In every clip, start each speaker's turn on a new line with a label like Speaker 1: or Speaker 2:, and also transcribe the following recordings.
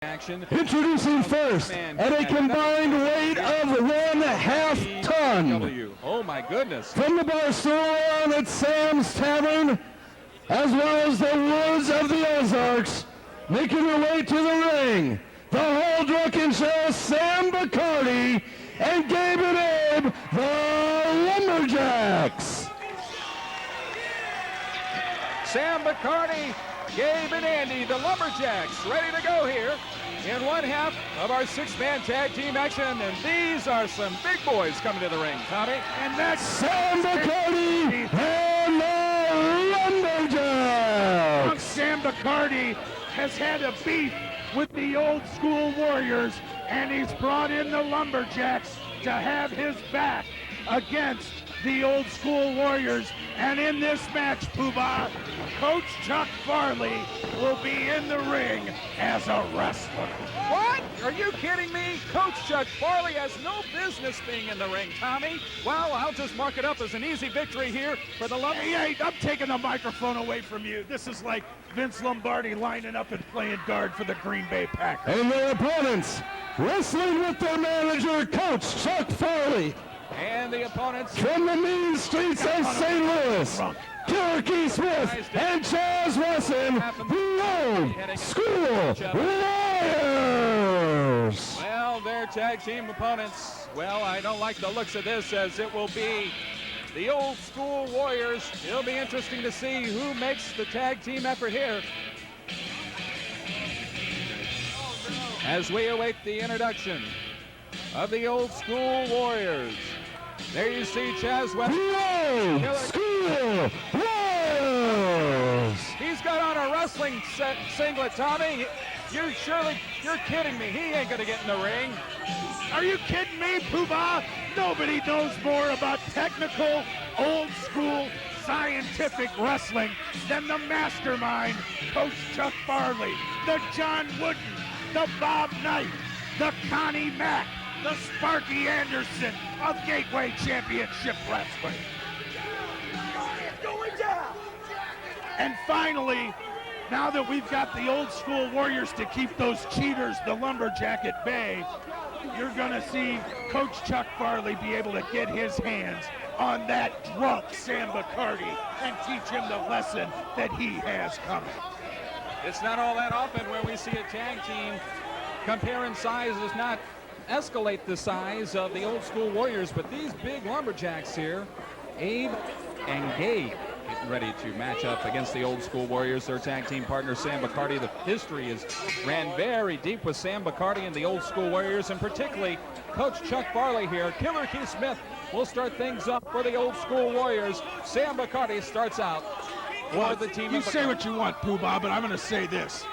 Speaker 1: Action.
Speaker 2: Introducing first, at a combined weight of 1/2 ton.
Speaker 1: Oh my goodness.
Speaker 2: From the Barcelona at Sam's Tavern, as well as the woods of the Ozarks, making their way to the ring, the whole drunken show, Sam Bacardi and Gabe and Abe, the Lumberjacks.
Speaker 1: Sam Bacardi, Gabe and Andy, the Lumberjacks, ready to go here in one half of our six-man tag team action. And these are some big boys coming to the ring, Tommy.
Speaker 3: And that's
Speaker 2: Sam Bacardi and the Lumberjacks.
Speaker 3: Sam Bacardi has had a beef with the old school Warriors, and he's brought in the Lumberjacks to have his back against the old school Warriors. And in this match, Poobah, Coach Chuck Farley will be in the ring as a wrestler.
Speaker 1: What? Are you kidding me? Coach Chuck Farley has no business being in the ring, Tommy. Well, I'll just mark it up as an easy victory here for the Lumberjacks.
Speaker 3: Hey, I'm taking the microphone away from you. This is like Vince Lombardi lining up and playing guard for the Green Bay Packers.
Speaker 2: And their opponents, wrestling with their manager, Coach Chuck Farley.
Speaker 1: And the opponents
Speaker 2: From the mean streets of St. Louis, Killer Keith Smith and Chaz Wesson, the old school Warriors.
Speaker 1: Well, their tag team opponents, well, I don't like the looks of this, as it will be the old school Warriors. It'll be interesting to see who makes the tag team effort here as we await the introduction of the old school Warriors. There you see Chaz Wesson.
Speaker 2: The old school Warriors.
Speaker 1: He's got on a wrestling singlet, Tommy. You're kidding me. He ain't gonna get in the ring.
Speaker 3: Are you kidding me, Poobah? Nobody knows more about technical, old school, scientific wrestling than the mastermind, Coach Chuck Farley, the John Wooden, the Bob Knight, the Connie Mack, the Sparky Anderson of Gateway Championship Wrestling. And finally, now that we've got the old school Warriors to keep those cheaters, the Lumberjack, at bay, you're gonna see Coach Chuck Farley be able to get his hands on that drunk Sam Bacardi and teach him the lesson that he has coming.
Speaker 1: It's not all that often where we see a tag team comparing sizes, not escalate the size of the old school Warriors, but these big Lumberjacks here, Abe and Gabe, getting ready to match up against the old school Warriors. Their tag team partner, Sam Bacardi. The history ran very deep with Sam Bacardi and the old school Warriors, and particularly Coach Chuck Farley here. Killer Keith Smith will start things up for the old school Warriors. Sam Bacardi starts out for the team.
Speaker 3: You say what you want, Poobah, but I'm going to say this.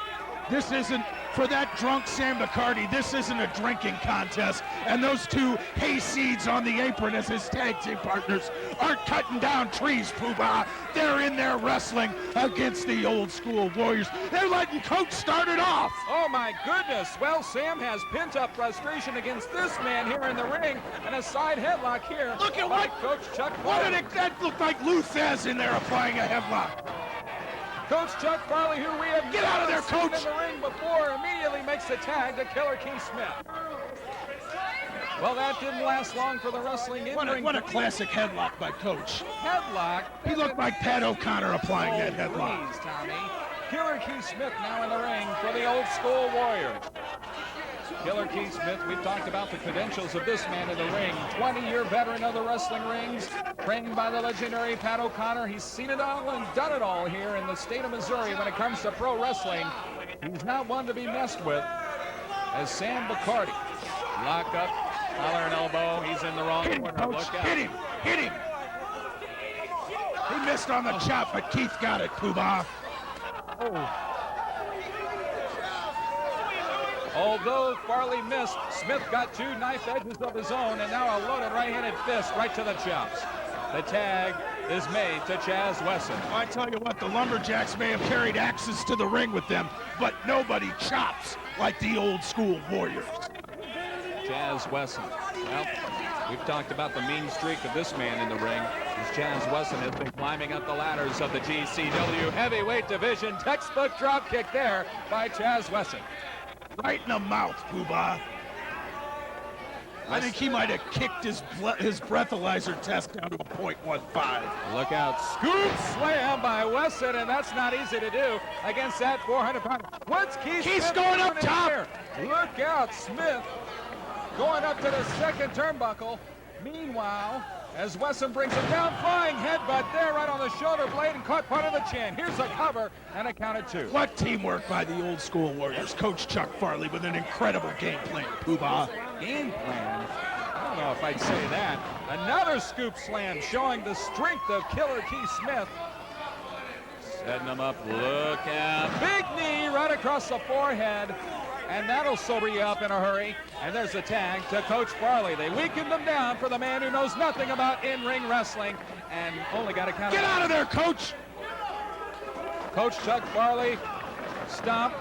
Speaker 3: This isn't, for that drunk Sam Bacardi, this isn't a drinking contest, and those two hayseeds on the apron as his tag team partners aren't cutting down trees, Poobah. They're in there wrestling against the old school Warriors. They're letting Coach start it off.
Speaker 1: Oh my goodness. Well, Sam has pent-up frustration against this man here in the ring, and a side headlock here.
Speaker 3: Look at what
Speaker 1: Coach Chuck
Speaker 3: What
Speaker 1: Farley.
Speaker 3: did that look like? Luthez in there applying a headlock.
Speaker 1: Coach Chuck Farley, who we have
Speaker 3: Get out of there,
Speaker 1: seen
Speaker 3: Coach.
Speaker 1: in the ring before, immediately makes the tag to Killer Keith Smith. Well, that didn't last long for the wrestling in-ring.
Speaker 3: What a classic headlock by Coach.
Speaker 1: Headlock.
Speaker 3: He looked like Pat O'Connor applying that headlock.
Speaker 1: Please, Tommy. Killer Keith Smith now in the ring for the old school Warriors. Killer Keith Smith, we've talked about the credentials of this man in the ring. 20-year veteran of the wrestling rings, trained by the legendary Pat O'Connor. He's seen it all and done it all here in the state of Missouri when it comes to pro wrestling. He's not one to be messed with, as Sam Bacardi. Lock up, collar and elbow. He's in the wrong
Speaker 3: Hit him,
Speaker 1: corner.
Speaker 3: Coach.
Speaker 1: Look out.
Speaker 3: Hit him. Hit him. He missed on the chop, but Keith got it, Poobah.
Speaker 1: Although Farley missed, Smith got two knife edges of his own, and now a loaded right-handed fist right to the chops. The tag is made to Chaz Wesson.
Speaker 3: I tell you what, the Lumberjacks may have carried axes to the ring with them, but nobody chops like the old school Warriors.
Speaker 1: Chaz Wesson. Well, we've talked about the mean streak of this man in the ring, as Chaz Wesson has been climbing up the ladders of the GCW heavyweight division. Textbook drop kick there by Chaz Wesson.
Speaker 3: right in the mouth, Poobah. I think he might have kicked his breathalyzer test down to a .15.
Speaker 1: Look out. Scoop slam by Wesson, and that's not easy to do against that 400-pounder. What's Keith Smith
Speaker 3: going up
Speaker 1: doing in
Speaker 3: top.
Speaker 1: here? Look out, Smith going up to the second turnbuckle. Meanwhile, as Wesson brings him down, flying headbutt there right on the shoulder blade and caught part of the chin. Here's a cover and a count of 2.
Speaker 3: What teamwork by the Old School Warriors. Coach Chuck Farley with an incredible game plan, Poobah.
Speaker 1: Game plan? I don't know if I'd say that. Another scoop slam showing the strength of Killer Keith Smith. Setting him up. Look out. Big knee right across the forehead. And that'll sober you up in a hurry. And there's a tag to Coach Farley. They weakened him down for the man who knows nothing about in-ring wrestling and only got a count.
Speaker 3: Get out of there, Coach!
Speaker 1: Coach Chuck Farley, stomp.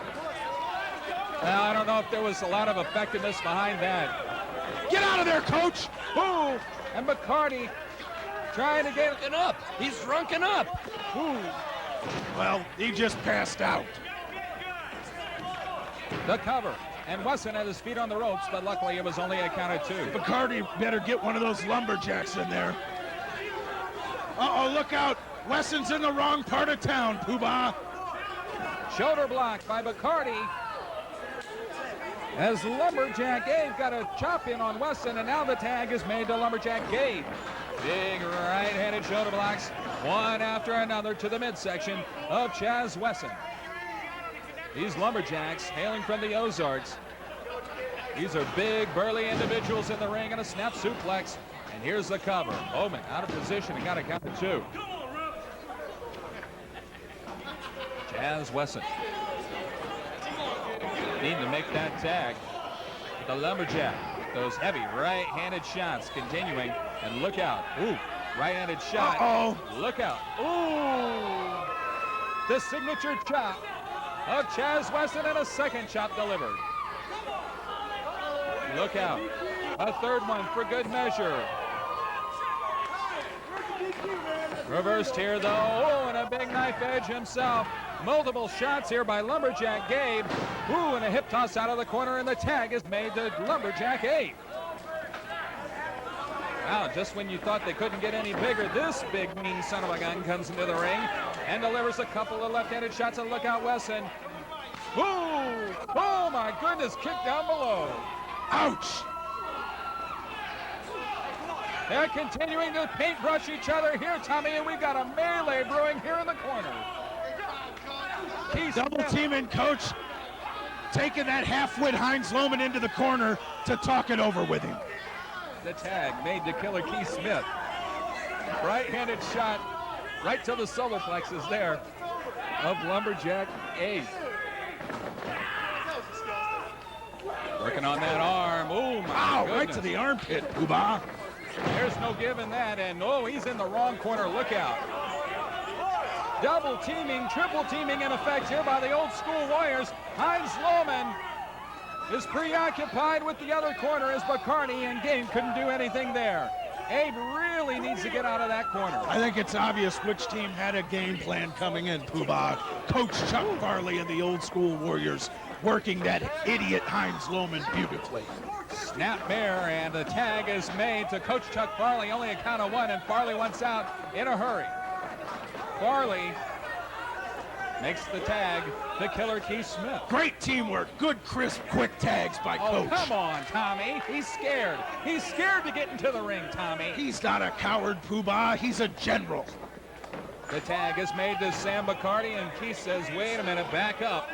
Speaker 1: Well, I don't know if there was a lot of effectiveness behind that.
Speaker 3: Get out of there, Coach!
Speaker 1: Ooh, and Bacardi trying to get it up. He's drunken up. Ooh.
Speaker 3: Well, he just passed out.
Speaker 1: The cover, and Wesson had his feet on the ropes, but luckily it was only a count of 2.
Speaker 3: Bacardi better get one of those lumberjacks in there. Uh-oh, look out. Wesson's in the wrong part of town, Poobah.
Speaker 1: Shoulder block by Bacardi. As Lumberjack Gabe got a chop in on Wesson, and now the tag is made to Lumberjack Gabe. Big right-handed shoulder blocks, one after another to the midsection of Chaz Wesson. These Lumberjacks, hailing from the Ozarks. These are big, burly individuals in the ring, and a snap suplex. And here's the cover. Bowman out of position and got a count of 2. Chaz Wesson needing to make that tag. The Lumberjack, those heavy right-handed shots continuing. And look out. Ooh, right-handed shot.
Speaker 3: Uh-oh.
Speaker 1: Look out. Ooh. The signature chop of Chaz Wesson, and a second chop delivered. Look out. A third one for good measure. Reversed here, though. Oh, and a big knife edge himself. Multiple shots here by Lumberjack Gabe. Ooh, and a hip toss out of the corner, and the tag is made to Lumberjack Gabe. Wow, just when you thought they couldn't get any bigger, this big, mean son of a gun comes into the ring and delivers a couple of left-handed shots, and look out, Wesson. Ooh! Oh, my goodness, kick down below.
Speaker 3: Ouch!
Speaker 1: They're continuing to paintbrush each other here, Tommy, and we've got a melee brewing here in the corner.
Speaker 3: Double teaming, Coach. Taking that half-wit Heinz Lohman into the corner to talk it over with him.
Speaker 1: The tag made to Killer Keith Smith. Right-handed shot right to the solar plexus there of Lumberjack Gabe. Working on that arm. Oh, my goodness.
Speaker 3: Right to the armpit, Poobah.
Speaker 1: There's no giving that, and oh, he's in the wrong corner. Look out. Double teaming, triple teaming in effect here by the Old School Warriors. Heinz Lohman is preoccupied with the other corner as Bacardi, and Gabe couldn't do anything there. Abe really needs to get out of that corner.
Speaker 3: I think it's obvious which team had a game plan coming in, Poobah. Coach Chuck Farley and the Old School Warriors working that idiot Heinz Lohman beautifully.
Speaker 1: Snapmare, and the tag is made to Coach Chuck Farley. Only a count of 1, and Farley wants out in a hurry. Farley makes the tag to Killer Keith Smith.
Speaker 3: Great teamwork. Good, crisp, quick tags by Coach.
Speaker 1: Oh, come on, Tommy. He's scared. He's scared to get into the ring, Tommy.
Speaker 3: He's not a coward, Poobah. He's a general.
Speaker 1: The tag is made to Sam Bacardi, and Keith says, wait a minute, back up.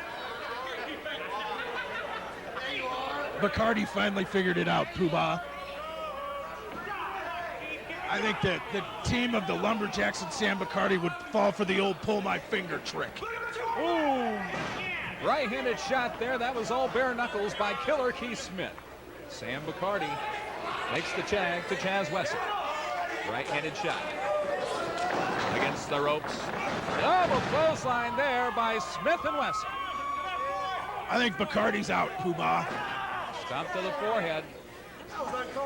Speaker 3: Bacardi finally figured it out, Poobah. I think that the team of the Lumberjacks and Sam Bacardi would fall for the old pull my finger trick.
Speaker 1: Ooh, right-handed shot there. That was all bare knuckles by Killer Keith Smith. Sam Bacardi makes the tag to Chaz Wesson. Right-handed shot against the ropes. Double clothesline there by Smith and Wesson.
Speaker 3: I think Bacardi's out, Poobah.
Speaker 1: Stomp to the forehead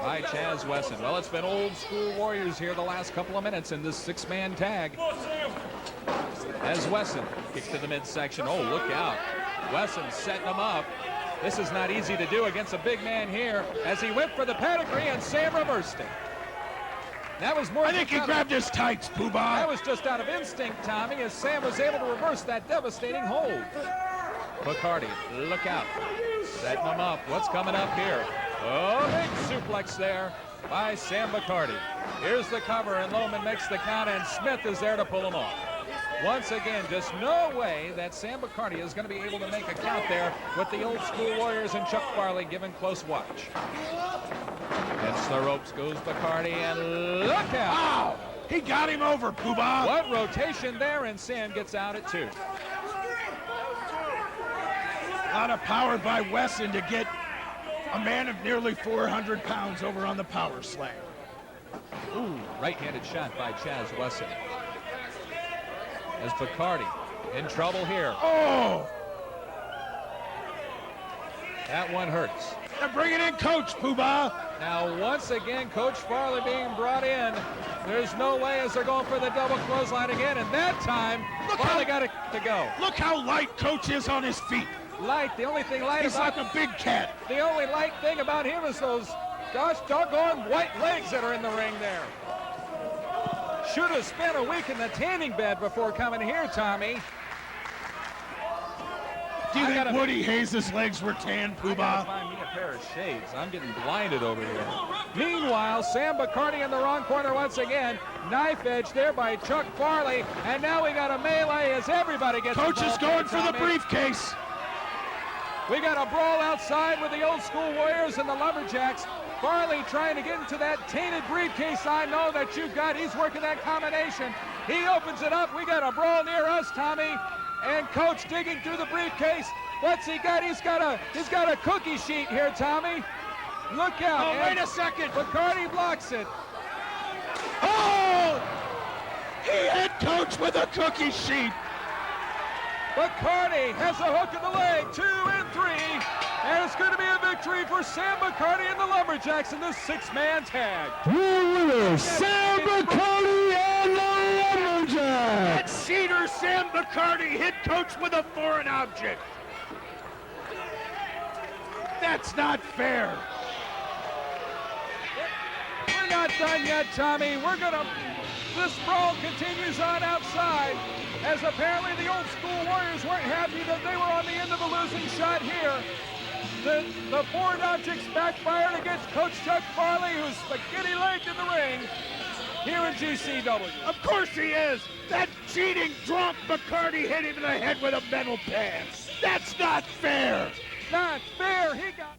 Speaker 1: by Chaz Wesson. Well, it's been Old School Warriors here the last couple of minutes in this six-man tag. As Wesson kicks to the midsection. Oh, look out. Wesson setting him up. This is not easy to do against a big man here as he went for the pedigree and Sam reversed it. That was more.
Speaker 3: I think he grabbed his tights, Poobah.
Speaker 1: That was just out of instinct, Tommy, as Sam was able to reverse that devastating hold. Bacardi, look out. Setting him up. What's coming up here? Oh, big suplex there by Sam Bacardi. Here's the cover, and Lohman makes the count, and Smith is there to pull him off. Once again, just no way that Sam Bacardi is going to be able to make a count there with the Old School Warriors and Chuck Farley giving close watch. Against the ropes goes Bacardi, and look out!
Speaker 3: Wow! He got him over, Poobah.
Speaker 1: What rotation there, and Sam gets out at 2.
Speaker 3: A lot of power by Wesson to get a man of nearly 400 pounds over on the power slam.
Speaker 1: Ooh, right-handed shot by Chaz Wesson. As Bacardi in trouble here.
Speaker 3: Oh!
Speaker 1: That one hurts.
Speaker 3: They're bringing in Coach, Poobah.
Speaker 1: Now, once again, Coach Farley being brought in. There's no way as they're going for the double clothesline again, and that time, Farley got it to go.
Speaker 3: Look how light Coach is on his feet.
Speaker 1: Light, the only thing light
Speaker 3: He's
Speaker 1: about
Speaker 3: like a big cat.
Speaker 1: the only light thing about him is those gosh doggone white legs that are in the ring there. Should have spent a week in the tanning bed before coming here, Tommy.
Speaker 3: Do you think Woody Hayes' legs were tan,
Speaker 1: I gotta
Speaker 3: Poobah?
Speaker 1: find me a pair of shades. I'm getting blinded over here. Meanwhile, Sam Bacardi in the wrong corner once again. Knife edge there by Chuck Farley. And now we got a melee as everybody gets
Speaker 3: Coach is
Speaker 1: involved
Speaker 3: going
Speaker 1: here,
Speaker 3: for the
Speaker 1: Tommy.
Speaker 3: briefcase.
Speaker 1: We got a brawl outside with the Old School Warriors and the Lumberjacks. Farley trying to get into that tainted briefcase. I know that you've got. He's working that combination. He opens it up. We got a brawl near us, Tommy. And Coach digging through the briefcase. What's he got? He's got a cookie sheet here, Tommy. Look out.
Speaker 3: Oh, wait a second.
Speaker 1: Bacardi blocks it.
Speaker 3: Oh! He hit Coach with a cookie sheet.
Speaker 1: Bacardi has a hook in the leg. 2 and 3. And it's going to be a victory for Sam Bacardi and the Lumberjacks in this 6-man tag.
Speaker 2: Your winner, Sam Bacardi and the
Speaker 3: That
Speaker 2: Lumberjacks.
Speaker 3: cheater Sam Bacardi hit Coach with a foreign object. That's not fair.
Speaker 1: We're not done yet, Tommy. This brawl continues on outside, as apparently the Old School Warriors weren't happy that they were on the end of a losing shot here. The foreign objects backfired against Coach Chuck Farley, who's spaghetti-legged in the ring here in GCW.
Speaker 3: Of course he is. That cheating drunk Bacardi hit him in the head with a metal pan. That's not fair.
Speaker 1: Not fair. He got...